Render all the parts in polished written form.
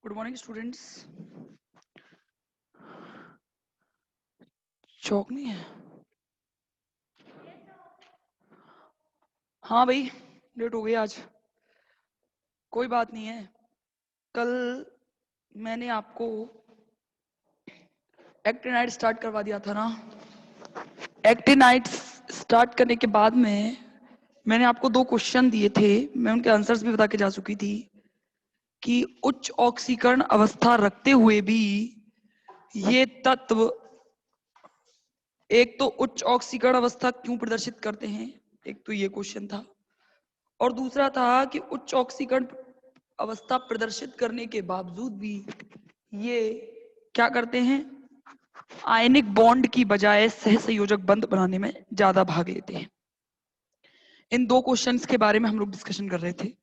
Good morning students. चौक नहीं है? हाँ भाई, लेट हो गई आज। कोई बात नहीं है। कल मैंने आपको एक्टिनाइट स्टार्ट करवा दिया था ना। एक्टिनाइट स्टार्ट करने के बाद में मैंने आपको 2 क्वेश्चन दिए थे, मैं उनके आंसर्स भी बता के जा चुकी थी कि उच्च ऑक्सीकरण अवस्था रखते हुए भी ये तत्व एक तो उच्च ऑक्सीकरण अवस्था क्यों प्रदर्शित करते हैं, एक तो ये क्वेश्चन था। और दूसरा था कि उच्च ऑक्सीकरण अवस्था प्रदर्शित करने के बावजूद भी ये क्या करते हैं, आयनिक बॉन्ड की बजाय सहसंयोजक बंध बनाने में ज्यादा भाग लेते हैं। इन 2 क्वेश्चंस के बारे में हम लोग डिस्कशन कर रहे थे।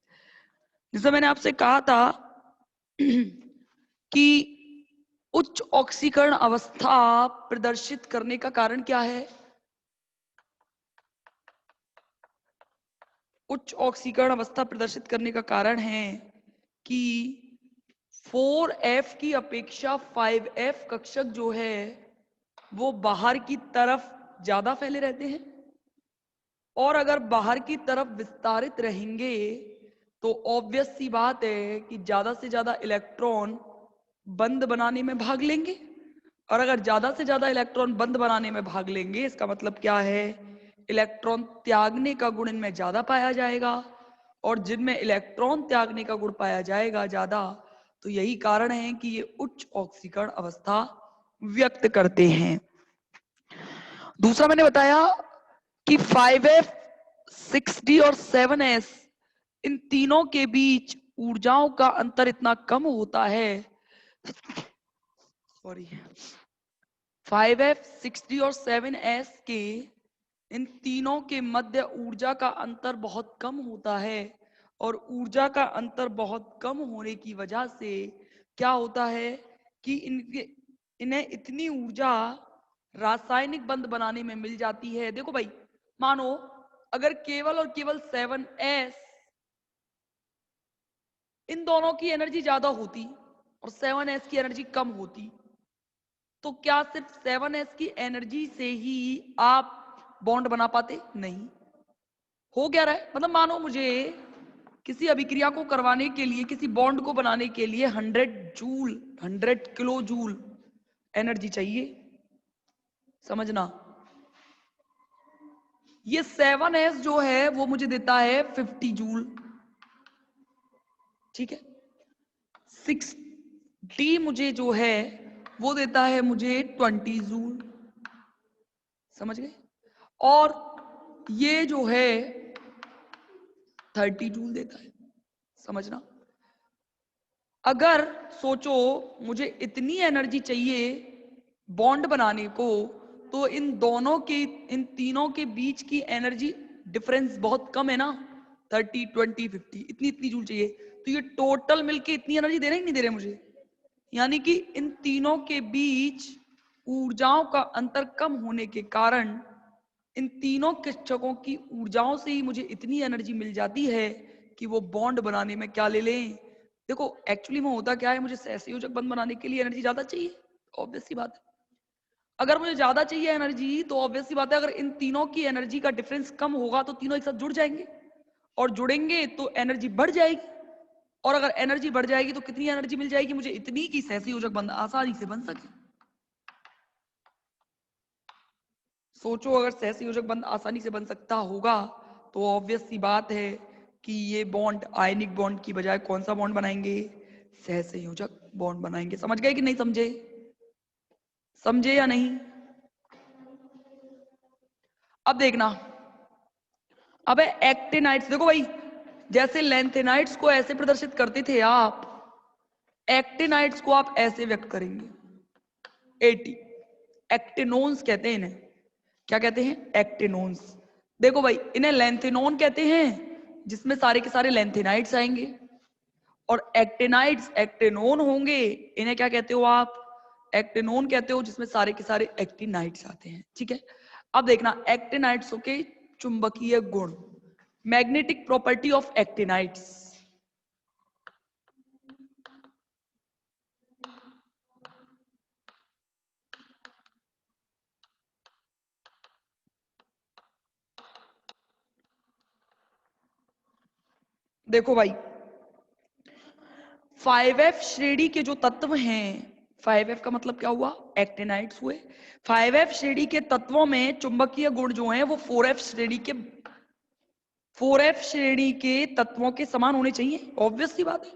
जैसे मैंने आपसे कहा था कि उच्च ऑक्सीकरण अवस्था प्रदर्शित करने का कारण क्या है। उच्च ऑक्सीकरण अवस्था प्रदर्शित करने का कारण है कि 4F की अपेक्षा 5F कक्षक जो है वो बाहर की तरफ ज्यादा फैले रहते हैं, और अगर बाहर की तरफ विस्तारित रहेंगे तो ऑब्वियस सी बात है कि ज्यादा से ज्यादा इलेक्ट्रॉन बंद बनाने में भाग लेंगे। और अगर ज्यादा से ज्यादा इलेक्ट्रॉन बंद बनाने में भाग लेंगे, इसका मतलब क्या है, इलेक्ट्रॉन त्यागने का गुण इनमें ज्यादा पाया जाएगा। और जिनमें इलेक्ट्रॉन त्यागने का गुण पाया जाएगा ज्यादा, तो यही कारण है कि ये उच्च ऑक्सीकरण अवस्था व्यक्त करते हैं। दूसरा मैंने बताया कि 5F 6D और 7S इन तीनों के बीच ऊर्जाओं का अंतर इतना कम होता है, सॉरी, 5F 6D और 7S के इन तीनों के मध्य ऊर्जा का अंतर बहुत कम होता है। और ऊर्जा का अंतर बहुत कम होने की वजह से क्या होता है कि इन्हें इतनी ऊर्जा रासायनिक बंध बनाने में मिल जाती है। देखो भाई, मानो अगर केवल और केवल 7S, इन दोनों की एनर्जी ज्यादा होती और 7S की एनर्जी कम होती, तो क्या सिर्फ 7S की एनर्जी से ही आप बॉन्ड बना पाते? नहीं। हो क्या रहा है, मतलब मानो मुझे किसी अभिक्रिया को करवाने के लिए, किसी बॉन्ड को बनाने के लिए 100 किलो जूल एनर्जी चाहिए। समझना, ये 7S जो है वो मुझे देता है 50 जूल, ठीक है। 6D मुझे जो है वो देता है मुझे 20 जूल, समझ गए। और ये जो है 30 जूल देता है, समझना। अगर सोचो मुझे इतनी एनर्जी चाहिए बॉन्ड बनाने को, तो इन दोनों के, इन तीनों के बीच की एनर्जी डिफरेंस बहुत कम है ना, 30 20 50, इतनी इतनी जूल चाहिए। तो ये टोटल मिलके इतनी एनर्जी दे रहे हैं कि नहीं दे रहे मुझे, यानी कि इन तीनों के बीच ऊर्जाओं का अंतर कम होने के कारण इन तीनों कक्षकों की ऊर्जाओं से ही मुझे इतनी एनर्जी मिल जाती है कि वो बॉन्ड बनाने में क्या ले लें। देखो एक्चुअली में होता क्या है, मुझे सहसंयोजक बंध बनाने के लिए एनर्जी ज्यादा चाहिए, ऑब्वियस सी बात है। अगर मुझे ज्यादा चाहिए एनर्जी, तो ऑब्वियस सी बात है अगर इन तीनों की एनर्जी का डिफरेंस कम होगा तो तीनों एक साथ जुड़ जाएंगे, और जुड़ेंगे तो एनर्जी बढ़ जाएगी। और अगर एनर्जी बढ़ जाएगी तो कितनी एनर्जी मिल जाएगी मुझे, इतनी की सहसंयोजक बंध आसानी से बन सके। सोचो अगर सहसंयोजक बंध आसानी से बन सकता होगा तो ऑब्वियस सी बात है कि ये बॉन्ड आयनिक बॉन्ड की बजाय कौन सा बॉन्ड बनाएंगे, सहसंयोजक बॉन्ड बनाएंगे। समझ गए कि नहीं समझे, समझे या नहीं। अब देखना, अब एक्टिनाइट्स देखो भाई, जैसे लेंथेनाइट्स को ऐसे प्रदर्शित करते थे आप, एक्टिनाइट्स को आप ऐसे व्यक्त करेंगे, 80। एक्टिनोन्स कहते हैं इन्हें, क्या कहते हैं, एक्टिनोन्स। देखो भाई, इन्हें लेंथेनोन कहते हैं जिसमें सारे के सारे लेंथेनाइट्स आएंगे, और एक्टिनाइट्स एक्टिनोन होंगे, इन्हें क्या कहते हो आप, एक्टिनोन कहते हो जिसमें सारे के सारे एक्टिनाइट्स आते हैं, ठीक है। अब देखना एक्टिनाइट्स के चुंबकीय गुण, मैग्नेटिक प्रॉपर्टी ऑफ एक्टिनाइट्स। देखो भाई 5f श्रेणी के जो तत्व हैं, 5f का मतलब क्या हुआ, एक्टिनाइड्स हुए। 5f श्रेणी के तत्वों में चुंबकीय गुण जो हैं वो 4f श्रेणी के तत्वों के समान होने चाहिए, ऑब्वियस सी बात है।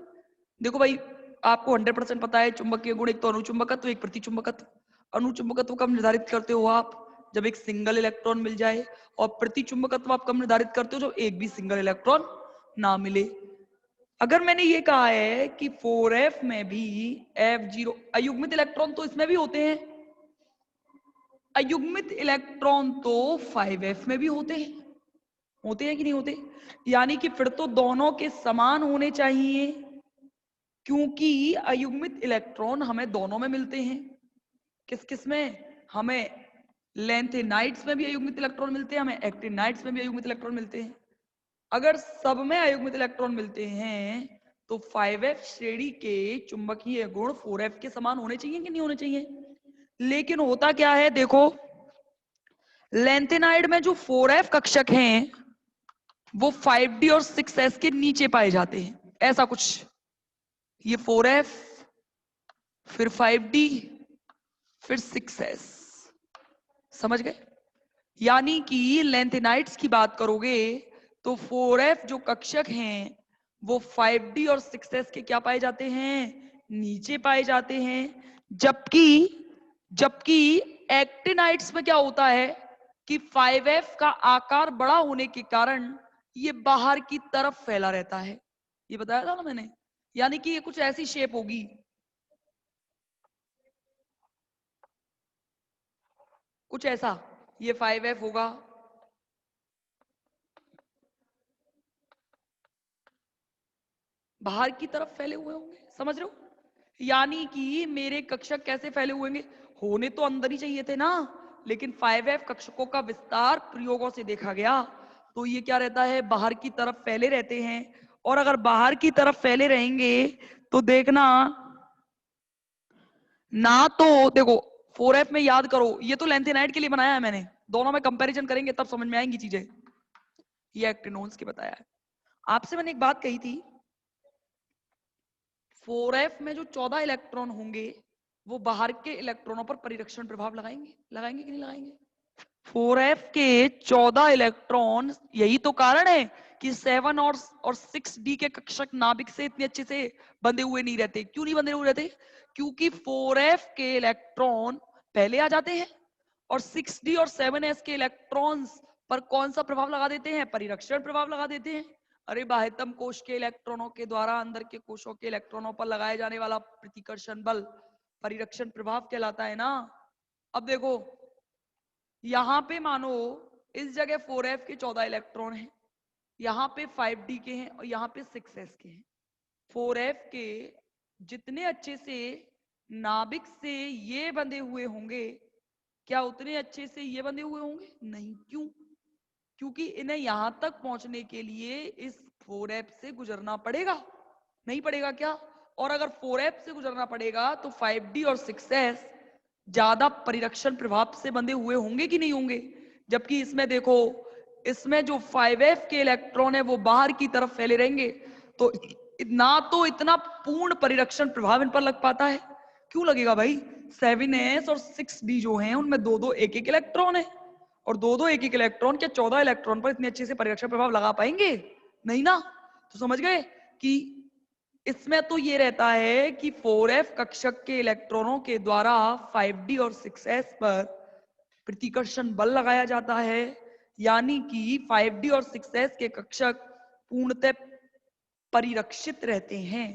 देखो भाई आपको 100% पता है चुंबकीय गुण, एक तो अनुचुंबकत्व एक प्रतिचुंबकत्व। अनुचुंबकत्व कब निर्धारित करते हो आप, जब एक सिंगल इलेक्ट्रॉन मिल जाए, और प्रतिचुंबकत्व आप कब निर्धारित करते हो, जब एक भी सिंगल इलेक्ट्रॉन ना मिले। अगर मैंने ये कहा है कि 4f में भी F0 अयुग्मित इलेक्ट्रॉन तो इसमें भी होते हैं, अयुग्मित इलेक्ट्रॉन तो 5f में भी होते हैं कि नहीं होते, यानी कि फिर तो दोनों के समान होने चाहिए, क्योंकि अयुग्मित इलेक्ट्रॉन हमें दोनों में मिलते हैं। किस किस में, हमें लैंथेनाइड्स में भी अयुग्मित इलेक्ट्रॉन मिलते हैं, हमें एक्टिनाइड्स में भी अयुग्मित इलेक्ट्रॉन मिलते हैं। अगर सब में अयुग्मित इलेक्ट्रॉन मिलते हैं तो 5f श्रेणी के चुंबकीय गुण 4f के समान होने चाहिए कि नहीं होने चाहिए। लेकिन होता क्या है, देखो लैंथेनाइड में जो 4f कक्षक हैं वो 5d और 6s के नीचे पाए जाते हैं, ऐसा कुछ। ये 4f, फिर 5d, फिर 6s, समझ गए। यानी कि लैंथेनाइड्स की बात करोगे तो 4f जो कक्षक हैं वो 5d और 6s के क्या पाए जाते हैं, नीचे पाए जाते हैं। जबकि जबकि एक्टिनाइड्स में क्या होता है कि 5f का आकार बड़ा होने के कारण ये बाहर की तरफ फैला रहता है, ये बताया था ना मैंने। यानी कि ये कुछ ऐसी शेप होगी, कुछ ऐसा, ये 5f होगा, बाहर की तरफ फैले हुए होंगे, समझ रहे हो। यानी कि मेरे कक्षक कैसे फैले हुए होंगे, होने तो अंदर ही चाहिए थे ना, लेकिन 5f कक्षकों का विस्तार प्रयोगों से देखा गया तो ये क्या रहता है, बाहर की तरफ फैले रहते हैं। और अगर बाहर की तरफ फैले रहेंगे तो देखना ना, तो देखो 4f में याद करो, ये तो लैंथेनाइड के लिए बनाया है मैंने, दोनों में कंपैरिजन करेंगे तब समझ में आएंगी चीजें। ये एक्टिनोन्स की बताया है। आपसे मैंने एक बात कही थी, 4f में जो 14 इलेक्ट्रॉन होंगे वो बाहर के इलेक्ट्रॉनों पर परिरक्षण प्रभाव लगाएंगे, लगाएंगे कि नहीं लगाएंगे। 4f के 14 इलेक्ट्रॉन, यही तो कारण है कि 7 और 6d के कक्षक नाभिक से इतने अच्छे से बंधे हुए नहीं रहते। क्यों नहीं बंधे हुए रहते, क्योंकि 4f के इलेक्ट्रॉन पहले आ जाते हैं और 6d और 7s के इलेक्ट्रॉन्स पर कौन सा प्रभाव लगा देते हैं, परिरक्षण प्रभाव लगा देते हैं। अरे बाह्यतम कोश के इलेक्ट्रॉनों के द्वारा अंदर के कोशों के इलेक्ट्रॉनों पर लगाए जाने वाला प्रतिकर्षण बल परिरक्षण प्रभाव कहलाता है ना। अब देखो यहां पे मानो इस जगह 4f के 14 इलेक्ट्रॉन हैं, यहाँ पे 5d के हैं और यहाँ पे 6s के हैं। 4f के जितने अच्छे से नाभिक से ये बंधे हुए होंगे, क्या उतने अच्छे से ये बंधे हुए होंगे, नहीं। क्यों, क्योंकि इन्हें यहां तक पहुंचने के लिए इस 4f से गुजरना पड़ेगा, नहीं पड़ेगा क्या। और अगर 4f से गुजरना पड़ेगा तो 5d और 6s ज्यादा परिरक्षण प्रभाव से बंधे हुए होंगे कि नहीं होंगे। जबकि इसमें देखो, इसमें जो 5f के इलेक्ट्रॉन है वो बाहर की तरफ फैले रहेंगे, तो ना तो इतना पूर्ण परिरक्षण प्रभाव इन पर लग पाता है। क्यों लगेगा भाई, 7s और 6d जो हैं उनमें दो दो एक एक इलेक्ट्रॉन है, और दो दो एक एक इलेक्ट्रॉन क्या 14 इलेक्ट्रॉन पर इतने अच्छे से परिरक्षण प्रभाव लगा पाएंगे, नहीं ना। तो समझ गए कि इसमें तो ये रहता है कि 4f कक्षक के इलेक्ट्रॉनों के द्वारा 5d और 6s पर प्रतिकर्षण बल लगाया जाता है, यानी कि 5d और 6s के कक्षक पूर्णतः परिरक्षित रहते हैं।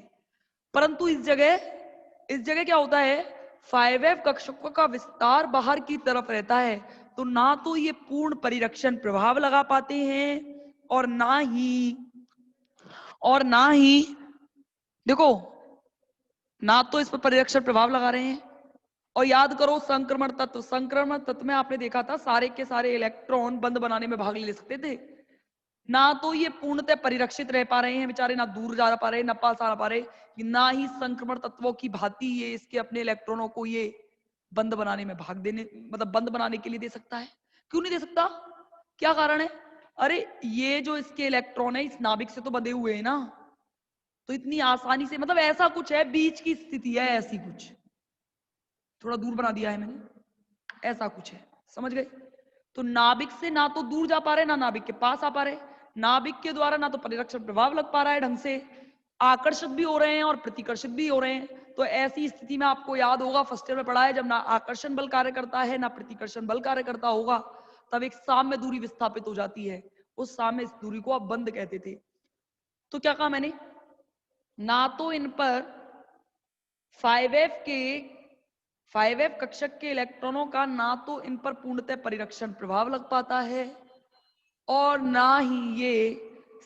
परंतु इस जगह क्या होता है, 5f कक्षकों का विस्तार बाहर की तरफ रहता है, तो ना तो ये पूर्ण परिरक्षण प्रभाव लगा पाते हैं और ना ही देखो, ना तो इस पर परिरक्षण प्रभाव लगा रहे हैं। और याद करो संक्रमण तत्व में आपने देखा था सारे के सारे इलेक्ट्रॉन बंद बनाने में भाग ले सकते थे, ना तो ये पूर्णतः परिरक्षित रह पा रहे हैं बेचारे, ना दूर जा पा रहे, ना पास आ पा रहे, ना ही संक्रमण तत्वों की भांति ये इसके अपने इलेक्ट्रॉनों को ये बंद बनाने में भाग देने, मतलब बंद बनाने के लिए दे सकता है। क्यों नहीं दे सकता, क्या कारण है, अरे ये जो इसके इलेक्ट्रॉन है इस नाभिक से तो बंधे हुए हैं ना, तो इतनी आसानी से, मतलब ऐसा कुछ है, बीच की स्थिति है ऐसी कुछ, थोड़ा दूर बना दिया है मैंने, ऐसा कुछ है, समझ गए। तो नाभिक से ना तो दूर जा पा रहे ना नाभिक के पास आ पा रहे, नाभिक के द्वारा ना तो परिरक्षण प्रभाव लग पा रहा है ढंग से, आकर्षित भी हो रहे हैं और प्रतिकर्षित भी हो रहे हैं। तो ऐसी स्थिति में आपको याद होगा फर्स्ट ईयर में पढ़ा है, जब ना आकर्षण बल कार्य करता है ना प्रतिकर्षण बल कार्य करता होगा, तब एक साम्य दूरी विस्थापित हो जाती है। उस साम्य दूरी को आप बंद कहते थे। तो क्या कहा मैंने, ना तो इन पर 5f के 5f कक्षक के इलेक्ट्रॉनों का ना तो इन पर पूर्णतः परिरक्षण प्रभाव लग पाता है और ना ही ये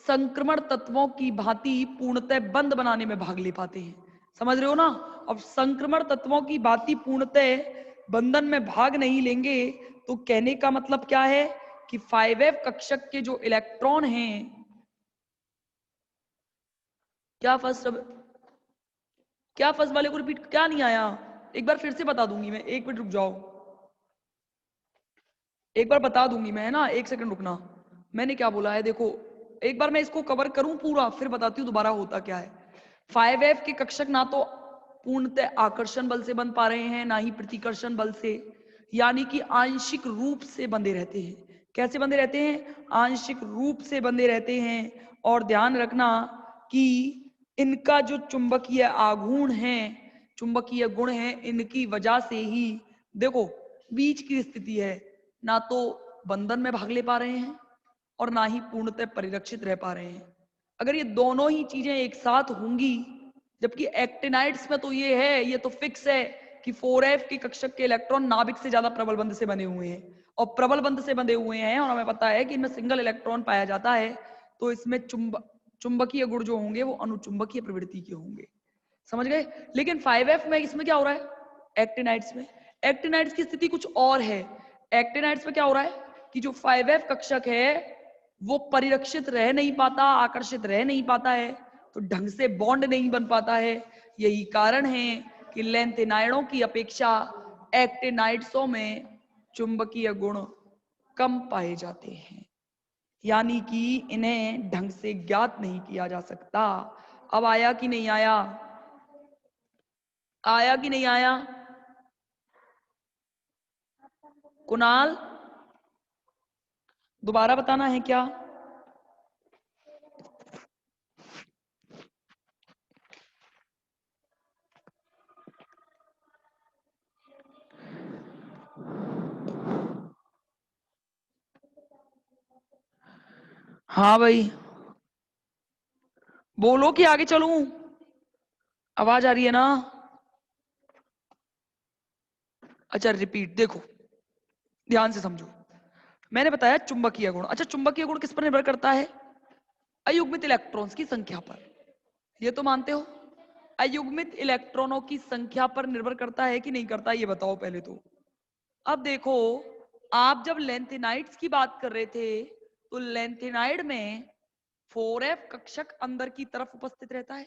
संक्रमण तत्वों की भांति पूर्णतः बंद बनाने में भाग ले पाते हैं। समझ रहे हो ना। अब संक्रमण तत्वों की भांति पूर्णतः बंधन में भाग नहीं लेंगे, तो कहने का मतलब क्या है कि 5f कक्षक के जो इलेक्ट्रॉन हैं, क्या फर्स्ट वाले को रिपीट, क्या नहीं आया, एक बार फिर से बता दूंगी मैं, एक मिनट रुक जाओ, एक बार बता दूंगी मैं, है ना, एक सेकंड रुकना। मैंने क्या बोला है देखो, एक बार मैं इसको कवर करूं पूरा, फिर बताती हूँ दोबारा होता क्या है। 5f के कक्षक ना तो पूर्णतः आकर्षण बल से बन पा रहे हैं ना ही प्रतिकर्षण बल से, यानी कि आंशिक रूप से बंधे रहते हैं। कैसे बंधे रहते हैं, आंशिक रूप से बंधे रहते हैं। और ध्यान रखना कि इनका जो चुंबकीय आघूर्ण है, चुंबकीय गुण है, इनकी वजह से ही देखो बीच की स्थिति है, ना तो बंधन में भाग ले पा रहे हैं और ना ही पूर्णतः परिरक्षित रह पा रहे हैं। अगर ये दोनों ही चीजें एक साथ होंगी, जबकि एक्टिनाइड्स में तो ये है, ये तो फिक्स है कि 4f के कक्षक के इलेक्ट्रॉन नाभिक से ज्यादा प्रबल बंध से बने हुए हैं, और प्रबल बंध से बंधे हुए हैं, और हमें पता है कि इनमें सिंगल इलेक्ट्रॉन पाया जाता है, तो इसमें चुंबकीय गुण जो होंगे वो अनुचुंबकीय प्रवृत्ति के होंगे। समझ गए। लेकिन 5f में इसमें क्या हो रहा है, एक्टिनाइड्स में, एक्टिनाइड्स की स्थिति कुछ और है। एक्टिनाइड्स में क्या हो रहा है कि जो 5f कक्षक है वो परिरक्षित रह नहीं पाता, आकर्षित रह नहीं पाता है, तो ढंग से बॉन्ड नहीं बन पाता है। यही कारण है कि लेंथेनाइडों की अपेक्षा एक्टिनाइड्सों में चुंबकीय गुण कम पाए जाते हैं, यानी कि इन्हें ढंग से ज्ञात नहीं किया जा सकता। अब आया कि नहीं आया, आया कि नहीं आया कुणाल, दोबारा बताना है क्या। हाँ भाई बोलो कि आगे चलूं, आवाज आ रही है ना। अच्छा रिपीट, देखो ध्यान से समझो। मैंने बताया चुंबकीय गुण, अच्छा चुंबकीय गुण किस पर निर्भर करता है, अयुग्मित इलेक्ट्रॉन्स की संख्या पर, ये तो मानते हो। अयुग्मित इलेक्ट्रॉनों की संख्या पर निर्भर करता है कि नहीं करता, ये बताओ पहले तो। अब देखो, आप जब लेंथेनाइड्स की बात कर रहे थे, तो लेंथेनाइड में 4f कक्षक अंदर की तरफ उपस्थित रहता है।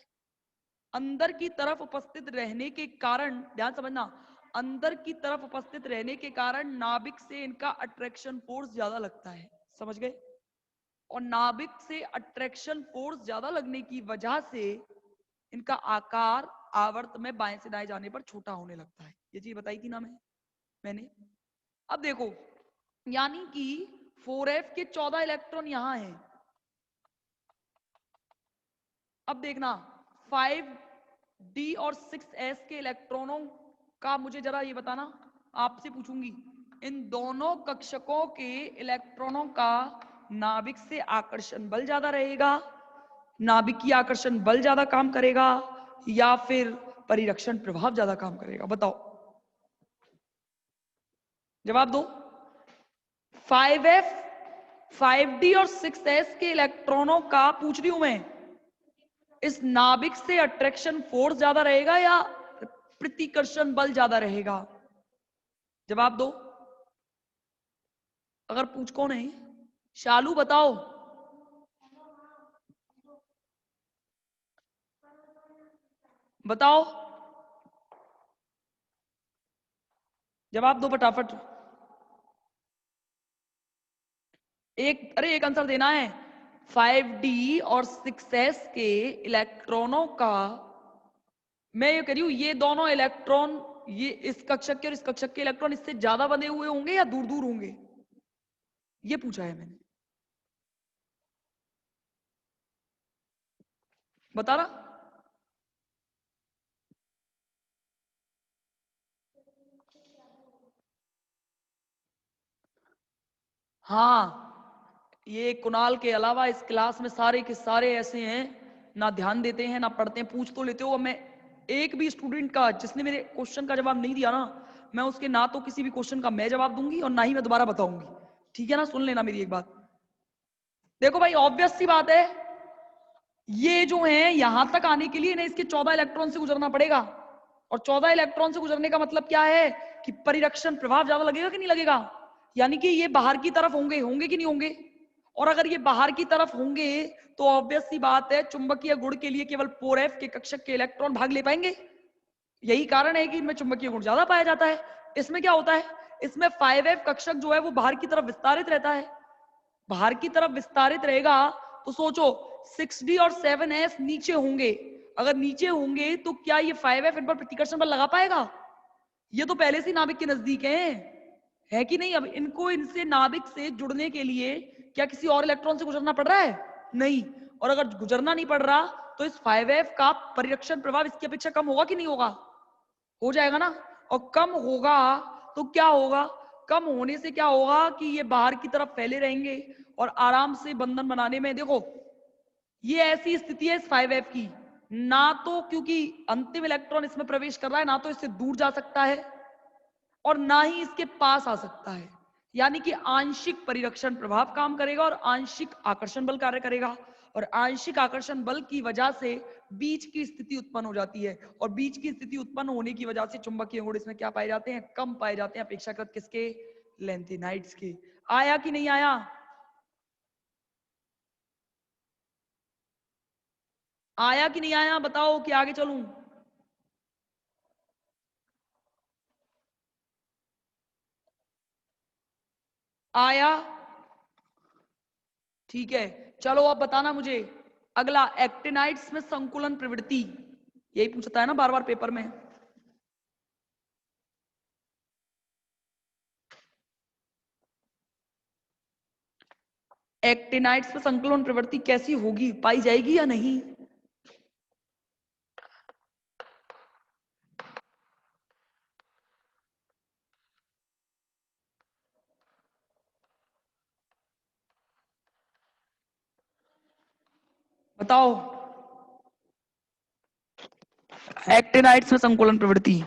अंदर की तरफ उपस्थित रहने के कारण, ध्यान समझना, अंदर की तरफ उपस्थित रहने के कारण नाभिक से इनका अट्रैक्शन फोर्स ज्यादा लगता है। समझ गए। और नाभिक से अट्रैक्शन फोर्स ज्यादा लगने की वजह से इनका आकार आवर्त में बाएं से दाएं जाने पर छोटा होने लगता है। ये चीज बताई थी ना मैंने। अब देखो, यानी कि 4f के 14 इलेक्ट्रॉन यहां हैं। अब देखना 5d और 6s के इलेक्ट्रॉनों का मुझे जरा ये बताना, आपसे पूछूंगी, इन दोनों कक्षकों के इलेक्ट्रॉनों का नाभिक से आकर्षण बल ज्यादा रहेगा, नाभिकीय आकर्षण बल ज्यादा काम करेगा, या फिर परिरक्षण प्रभाव ज्यादा काम करेगा, बताओ जवाब दो। 5f 5d और 6s के इलेक्ट्रॉनों का पूछ रही हूं मैं, इस नाभिक से अट्रैक्शन फोर्स ज्यादा रहेगा या प्रतिकर्षण बल ज्यादा रहेगा, जवाब दो। अगर पूछ को नहीं, शालू बताओ, बताओ जवाब दो फटाफट। एक आंसर देना है। 5d और 6s के इलेक्ट्रॉनों का, मैं ये कह रही हूं ये दोनों इलेक्ट्रॉन, ये इस कक्षक के और इस कक्षक के इलेक्ट्रॉन इससे ज्यादा बंधे हुए होंगे या दूर दूर होंगे, ये पूछा है मैंने। बता रहा। हाँ, ये कुणाल के अलावा इस क्लास में सारे के सारे ऐसे हैं, ना ध्यान देते हैं ना पढ़ते हैं, पूछ तो लेते हो। मैं एक भी स्टूडेंट का जिसने मेरे क्वेश्चन का जवाब नहीं दिया ना, मैं उसके ना तो किसी भी क्वेश्चन का मैं जवाब दूंगी और ना ही मैं दोबारा बताऊंगी। ठीक है ना, सुन लेना मेरी एक बात। देखो भाई, ऑब्वियस सी बात है, ये जो है यहां तक आने के लिए ना इसके 14 इलेक्ट्रॉन से गुजरना पड़ेगा। और 14 इलेक्ट्रॉन से गुजरने का मतलब क्या है कि परिरक्षण प्रभाव ज्यादा लगेगा कि नहीं लगेगा, यानी कि ये बाहर की तरफ होंगे, होंगे कि नहीं होंगे। और अगर ये बाहर की तरफ होंगे तो ऑब्वियस सी बात है चुंबकीय गुण के लिए केवल 4f के कक्षक के इलेक्ट्रॉन भाग ले पाएंगे। यही कारण है कि इनमें चुंबकीय गुण ज्यादा पाया जाता है। इसमें क्या होता है, इसमें 5f कक्षक जो है वो बाहर की तरफ विस्तारित रहता है। बाहर की तरफ विस्तारित रहेगा तो सोचो 6d और 7s नीचे होंगे। अगर नीचे होंगे तो क्या ये 5f इन पर प्रतिकर्षण बल लगा पाएगा? ये तो पहले से नाभिक के नजदीक है कि नहीं। अब इनको इनसे नाभिक से जुड़ने के लिए क्या किसी और इलेक्ट्रॉन से गुजरना पड़ रहा है? नहीं। और अगर गुजरना नहीं पड़ रहा तो इस 5f का परिरक्षण प्रभाव इसकी अपेक्षा कम होगा कि नहीं होगा? हो जाएगा ना। और कम होगा तो क्या होगा, कम होने से क्या होगा कि ये बाहर की तरफ फैले रहेंगे और आराम से बंधन बनाने में, देखो ये ऐसी स्थिति है इस 5f की, ना तो क्योंकि अंतिम इलेक्ट्रॉन इसमें प्रवेश कर रहा है, ना तो इससे दूर जा सकता है और ना ही इसके पास आ सकता है। यानी कि आंशिक परिरक्षण प्रभाव काम करेगा और आंशिक आकर्षण बल कार्य करेगा। और आंशिक आकर्षण बल की वजह से बीच की स्थिति उत्पन्न हो जाती है। और बीच की स्थिति उत्पन्न होने की वजह से चुंबकीय गुण इसमें क्या पाए जाते हैं? कम पाए जाते हैं अपेक्षाकृत किसके? लेंथेनाइड्स के। आया कि नहीं आया? आया कि नहीं आया बताओ कि आगे चलूं? आया? ठीक है, चलो अब बताना मुझे। अगला, एक्टिनाइड्स में संकुलन प्रवृत्ति, यही पूछता है ना बार बार पेपर में। एक्टिनाइड्स में संकुलन प्रवृत्ति कैसी होगी, पाई जाएगी या नहीं? बताओ। एक्टिनाइड्स में संकुलन प्रवृत्ति,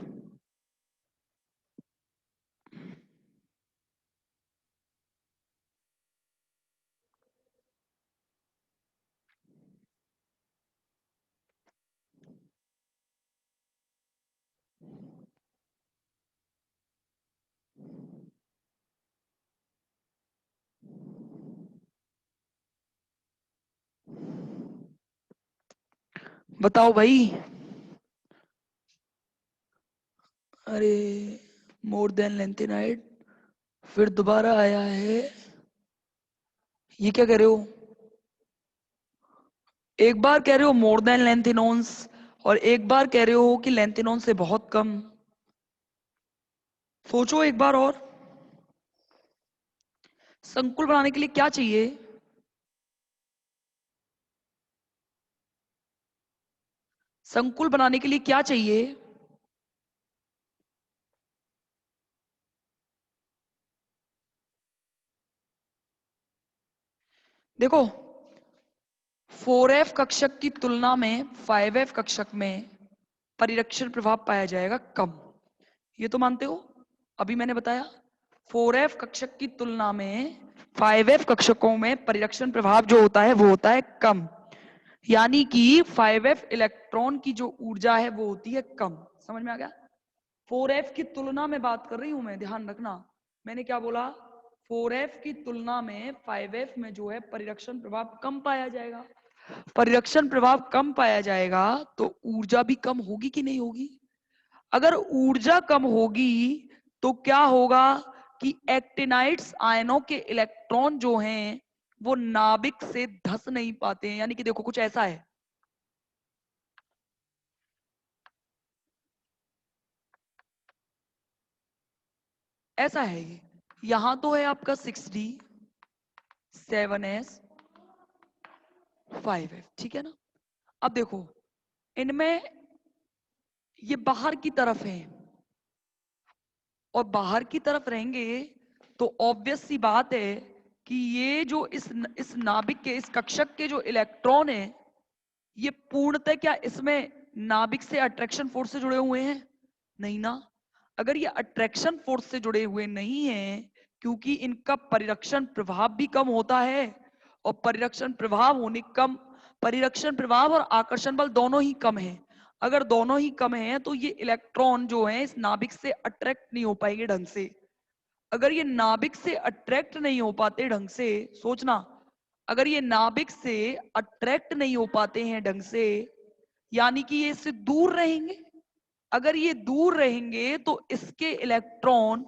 बताओ भाई। अरे, मोर देन लेंथेनाइड, फिर दोबारा आया है, ये क्या कह रहे हो? एक बार कह रहे हो मोर देन लेंथेनॉन्स और एक बार कह रहे हो कि लेंथेनॉन से बहुत कम। सोचो एक बार और। संकुल बनाने के लिए क्या चाहिए? संकुल बनाने के लिए क्या चाहिए? देखो, 4f कक्षक की तुलना में 5f कक्षक में परिरक्षण प्रभाव पाया जाएगा कम, ये तो मानते हो? अभी मैंने बताया 4f कक्षक की तुलना में 5f कक्षकों में परिरक्षण प्रभाव जो होता है वो होता है कम। यानी कि 5f इलेक्ट्रॉन की जो ऊर्जा है वो होती है कम। समझ में आ गया? 4f की तुलना में बात कर रही हूं मैं, ध्यान रखना। मैंने क्या बोला? 4f की तुलना में 5f में जो है परिरक्षण प्रभाव कम पाया जाएगा। परिरक्षण प्रभाव कम पाया जाएगा तो ऊर्जा भी कम होगी कि नहीं होगी? अगर ऊर्जा कम होगी तो क्या होगा कि एक्टिनाइड्स आयनों के इलेक्ट्रॉन जो हैं वो नाभिक से धस नहीं पाते हैं। यानी कि देखो कुछ ऐसा है, ऐसा है ये, यहां तो है आपका 6d 7s 5f, ठीक है ना। अब देखो इनमें ये बाहर की तरफ है और बाहर की तरफ रहेंगे तो ऑब्वियस सी बात है कि ये जो इस नाभिक के, इस कक्षक के जो इलेक्ट्रॉन है, ये पूर्णतः क्या इसमें नाभिक से अट्रैक्शन फोर्स से जुड़े हुए हैं? नहीं ना। अगर ये अट्रैक्शन फोर्स से जुड़े हुए नहीं हैं, क्योंकि इनका परिरक्षण प्रभाव भी कम होता है, और परिरक्षण प्रभाव होने कम, परिरक्षण प्रभाव और आकर्षण बल दोनों ही कम है। अगर दोनों ही कम है तो ये इलेक्ट्रॉन जो है इस नाभिक से अट्रैक्ट नहीं हो पाएंगे ढंग से। अगर ये नाभिक से अट्रैक्ट नहीं हो पाते ढंग से, सोचना, अगर ये नाभिक से अट्रैक्ट नहीं हो पाते हैं ढंग से, यानी कि ये इससे दूर रहेंगे। अगर ये दूर रहेंगे तो इसके इलेक्ट्रॉन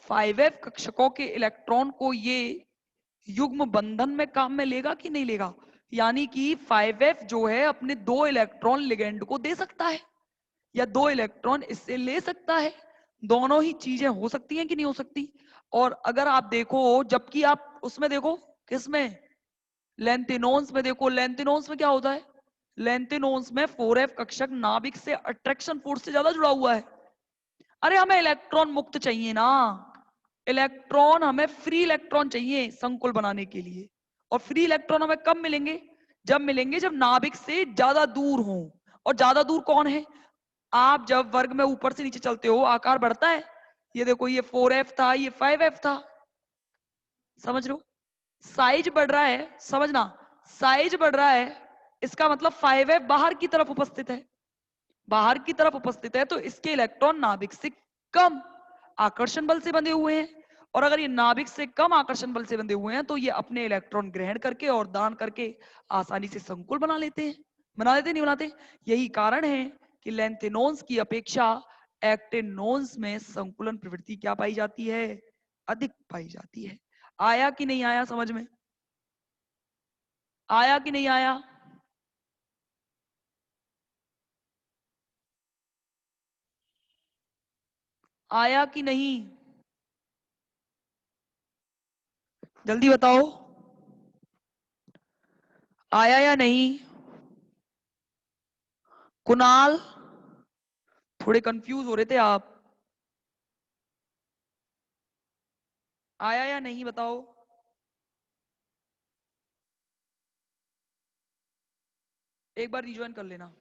5f कक्षकों के इलेक्ट्रॉन को ये युग्म बंधन में काम में लेगा कि नहीं लेगा? यानी कि 5f जो है अपने 2 इलेक्ट्रॉन लिगेंड को दे सकता है या 2 इलेक्ट्रॉन इससे ले सकता है। दोनों ही चीजें हो सकती हैं कि नहीं हो सकती? और अगर आप देखो, जबकि आप उसमें देखो, किसमें, लेंथिनोन्स में देखो, लेंथिनोन्स में क्या होता है? लेंथिनोन्स में 4f कक्षक नाभिक से अट्रैक्शन फोर्स से ज्यादा जुड़ा हुआ है। अरे हमें इलेक्ट्रॉन मुक्त चाहिए ना, इलेक्ट्रॉन हमें फ्री इलेक्ट्रॉन चाहिए संकुल बनाने के लिए। और फ्री इलेक्ट्रॉन हमें कब मिलेंगे? जब मिलेंगे जब नाभिक से ज्यादा दूर हो। और ज्यादा दूर कौन है? आप जब वर्ग में ऊपर से नीचे चलते हो आकार बढ़ता है। ये देखो ये 4f था, ये 5f था, समझ लो साइज बढ़ रहा है, समझना, साइज बढ़ रहा है, इसका मतलब 5f बाहर की तरफ उपस्थित है। बाहर की तरफ उपस्थित है तो इसके इलेक्ट्रॉन नाभिक से कम आकर्षण बल से बंधे हुए हैं। और अगर ये नाभिक से कम आकर्षण बल से बंधे हुए हैं तो ये अपने इलेक्ट्रॉन ग्रहण करके और दान करके आसानी से संकुल बना लेते हैं। बना लेते नहीं बनाते? यही कारण है कि लेंथेनोन्स की अपेक्षा एक्टेनोन्स में संकुलन प्रवृत्ति क्या पाई जाती है? अधिक पाई जाती है। आया कि नहीं आया समझ में? आया कि नहीं आया? आया कि नहीं? जल्दी बताओ, आया या नहीं? कुणाल, थोड़े कंफ्यूज हो रहे थे आप। आया या नहीं बताओ? एक बार रिज्वाइन कर लेना।